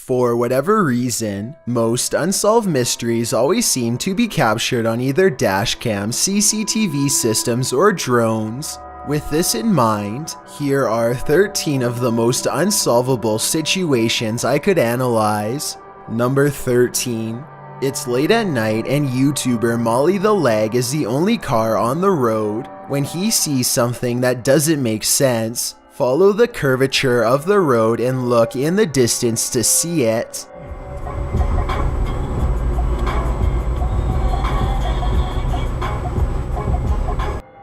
For whatever reason, most unsolved mysteries always seem to be captured on either dashcam, CCTV systems, or drones. With this in mind, here are 13 of the most unsolvable situations I could analyze. Number 13. It's late at night and YouTuber Molly the Leg is the only car on the road. When he sees something that doesn't make sense, follow the curvature of the road and look in the distance to see it.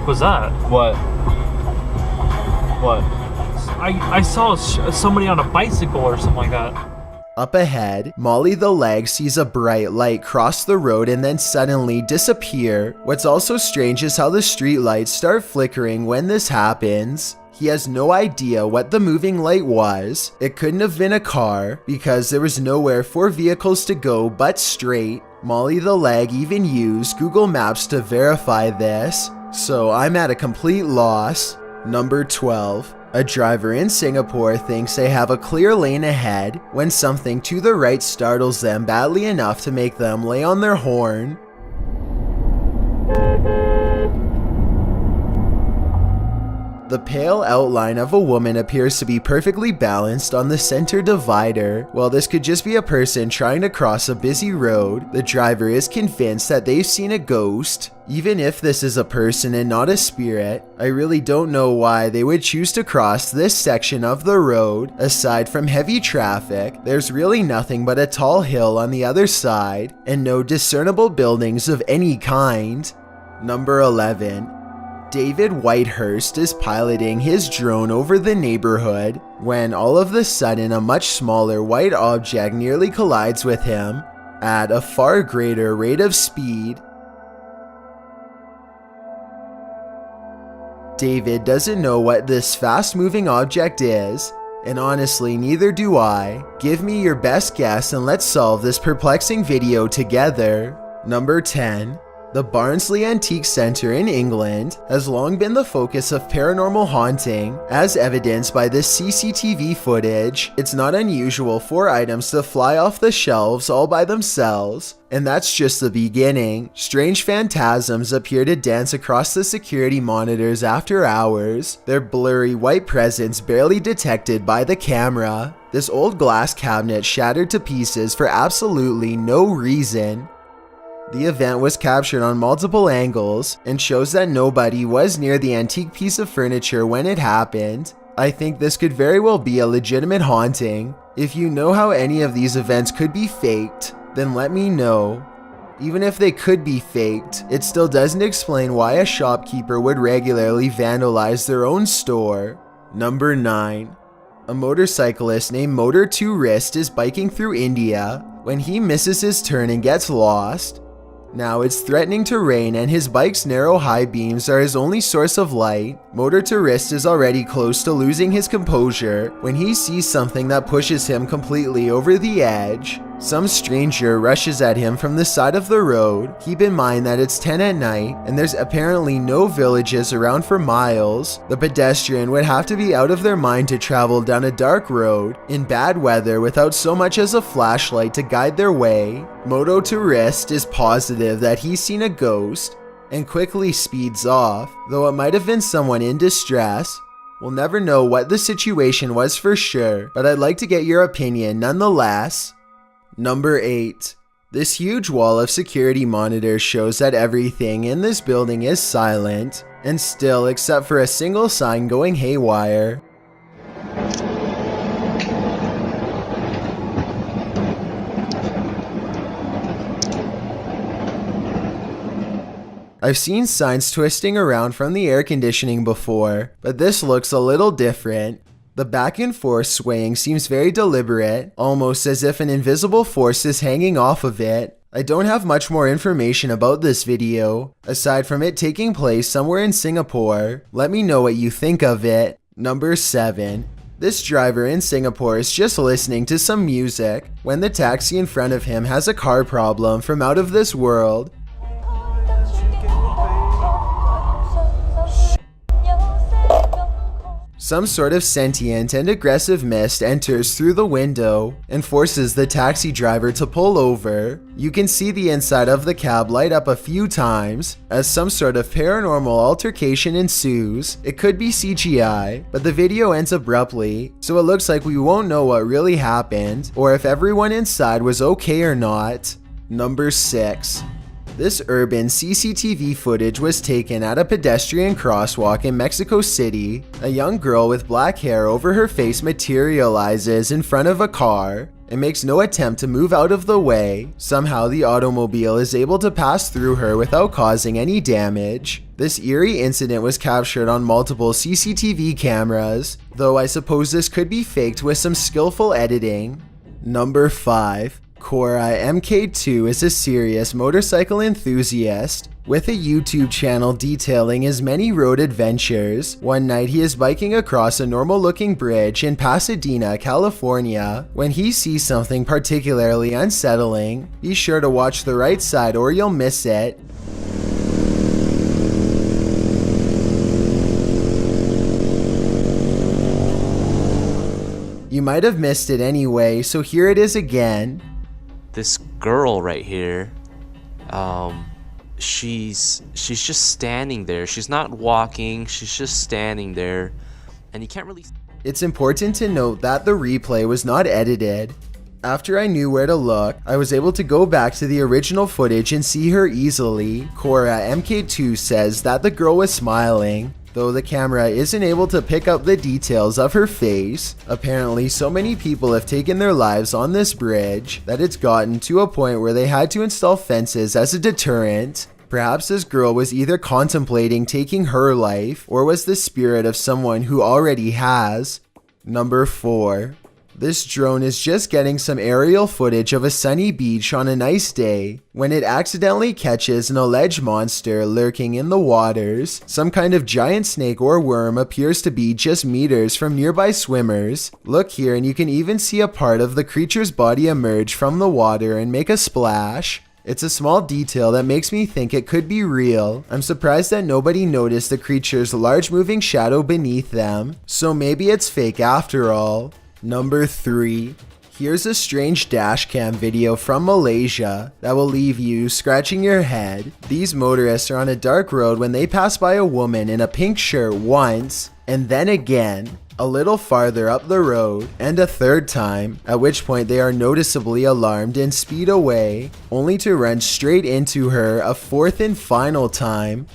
What's that? What? I saw somebody on a bicycle or something like that. Up ahead, Molly the Leg sees a bright light cross the road and then suddenly disappear. What's also strange is how the street lights start flickering when this happens. He has no idea what the moving light was. It couldn't have been a car because there was nowhere for vehicles to go but straight. Molly the Leg even used Google Maps to verify this, so I'm at a complete loss. Number 12. A driver in Singapore thinks they have a clear lane ahead when something to the right startles them badly enough to make them lay on their horn. The pale outline of a woman appears to be perfectly balanced on the center divider. While this could just be a person trying to cross a busy road, the driver is convinced that they've seen a ghost. Even if this is a person and not a spirit, I really don't know why they would choose to cross this section of the road. Aside from heavy traffic, there's really nothing but a tall hill on the other side and no discernible buildings of any kind. Number 11. David Whitehurst is piloting his drone over the neighborhood when all of a sudden a much smaller white object nearly collides with him at a far greater rate of speed. David doesn't know what this fast-moving object is, and honestly neither do I. Give me your best guess and let's solve this perplexing video together. Number 10. The Barnsley Antique Centre in England has long been the focus of paranormal haunting, as evidenced by this CCTV footage. It's not unusual for items to fly off the shelves all by themselves, and that's just the beginning. Strange phantasms appear to dance across the security monitors after hours, their blurry white presence barely detected by the camera. This old glass cabinet shattered to pieces for absolutely no reason. The event was captured on multiple angles and shows that nobody was near the antique piece of furniture when it happened. I think this could very well be a legitimate haunting. If you know how any of these events could be faked, then let me know. Even if they could be faked, it still doesn't explain why a shopkeeper would regularly vandalize their own store. Number 9. A motorcyclist named Motor 2 Wrist is biking through India when he misses his turn and gets lost. Now it's threatening to rain and his bike's narrow high beams are his only source of light. Motor 2 Wrist is already close to losing his composure when he sees something that pushes him completely over the edge. Some stranger rushes at him from the side of the road. Keep in mind that it's 10 at night and there's apparently no villages around for miles. The pedestrian would have to be out of their mind to travel down a dark road in bad weather without so much as a flashlight to guide their way. Moto 2 Wrist is positive that he's seen a ghost and quickly speeds off, though it might have been someone in distress. We'll never know what the situation was for sure, but I'd like to get your opinion nonetheless. Number 8. This huge wall of security monitors shows that everything in this building is silent and still except for a single sign going haywire. I've seen signs twisting around from the air conditioning before, but this looks a little different. The back and forth swaying seems very deliberate, almost as if an invisible force is hanging off of it. I don't have much more information about this video, aside from it taking place somewhere in Singapore. Let me know what you think of it. Number 7. This driver in Singapore is just listening to some music when the taxi in front of him has a car problem from out of this world. Some sort of sentient and aggressive mist enters through the window and forces the taxi driver to pull over. You can see the inside of the cab light up a few times as some sort of paranormal altercation ensues. It could be CGI, but the video ends abruptly, so it looks like we won't know what really happened or if everyone inside was okay or not. Number 6. This urban CCTV footage was taken at a pedestrian crosswalk in Mexico City. A young girl with black hair over her face materializes in front of a car and makes no attempt to move out of the way. Somehow the automobile is able to pass through her without causing any damage. This eerie incident was captured on multiple CCTV cameras, though I suppose this could be faked with some skillful editing. Number 5. Cora MK2 is a serious motorcycle enthusiast with a YouTube channel detailing his many road adventures. One night he is biking across a normal looking bridge in Pasadena, California, when he sees something particularly unsettling. Be sure to watch the right side or you'll miss it. You might have missed it anyway, so here it is again. This girl right here, she's just standing there. She's not walking, she's just standing there, and you can't really... It's important to note that the replay was not edited. After I knew where to look, I was able to go back to the original footage and see her easily. Cora MK2 says that the girl was smiling, though the camera isn't able to pick up the details of her face. Apparently, so many people have taken their lives on this bridge that it's gotten to a point where they had to install fences as a deterrent. Perhaps this girl was either contemplating taking her life or was the spirit of someone who already has. Number 4. This drone is just getting some aerial footage of a sunny beach on a nice day when it accidentally catches an alleged monster lurking in the waters. Some kind of giant snake or worm appears to be just meters from nearby swimmers. Look here and you can even see a part of the creature's body emerge from the water and make a splash. It's a small detail that makes me think it could be real. I'm surprised that nobody noticed the creature's large moving shadow beneath them, so maybe it's fake after all. Number 3. Here's a strange dashcam video from Malaysia that will leave you scratching your head. These motorists are on a dark road when they pass by a woman in a pink shirt once, and then again, a little farther up the road, and a third time, at which point they are noticeably alarmed and speed away, only to run straight into her a fourth and final time.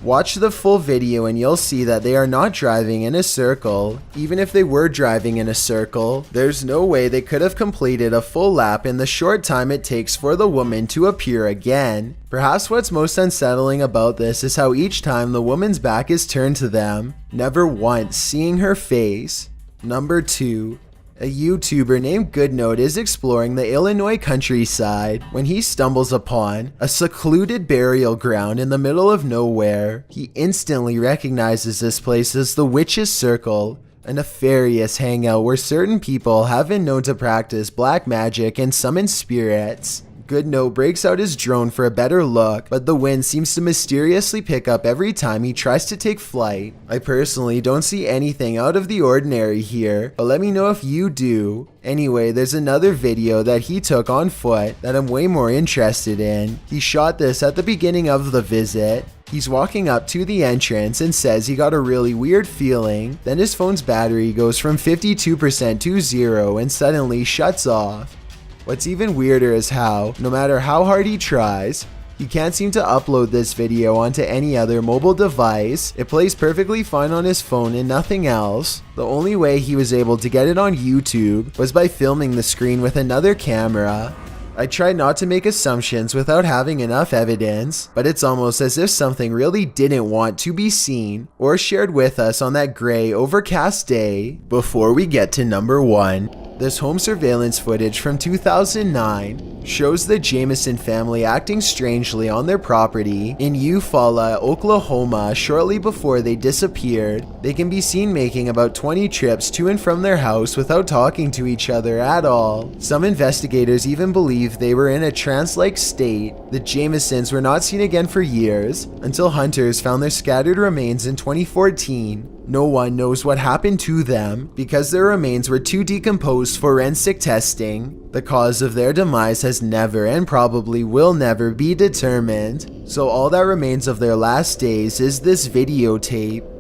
Watch the full video and you'll see that they are not driving in a circle. Even if they were driving in a circle, there's no way they could have completed a full lap in the short time it takes for the woman to appear again. Perhaps what's most unsettling about this is how each time the woman's back is turned to them, never once seeing her face. Number 2. A YouTuber named Goodnote is exploring the Illinois countryside when he stumbles upon a secluded burial ground in the middle of nowhere. He instantly recognizes this place as the Witch's Circle, a nefarious hangout where certain people have been known to practice black magic and summon spirits. Goodnote breaks out his drone for a better look, but the wind seems to mysteriously pick up every time he tries to take flight. I personally don't see anything out of the ordinary here, but let me know if you do. Anyway, there's another video that he took on foot that I'm way more interested in. He shot this at the beginning of the visit. He's walking up to the entrance and says he got a really weird feeling. Then his phone's battery goes from 52% to 0 and suddenly shuts off. What's even weirder is how, no matter how hard he tries, he can't seem to upload this video onto any other mobile device. It plays perfectly fine on his phone and nothing else. The only way he was able to get it on YouTube was by filming the screen with another camera. I tried not to make assumptions without having enough evidence, but it's almost as if something really didn't want to be seen or shared with us on that gray, overcast day. Before we get to number 1, this home surveillance footage from 2009 shows the Jameson family acting strangely on their property in Eufaula, Oklahoma shortly before they disappeared. They can be seen making about 20 trips to and from their house without talking to each other at all. Some investigators even believe they were in a trance-like state. The Jamesons were not seen again for years until hunters found their scattered remains in 2014. No one knows what happened to them because their remains were too decomposed for forensic testing. The cause of their demise has never and probably will never be determined, so all that remains of their last days is this videotape.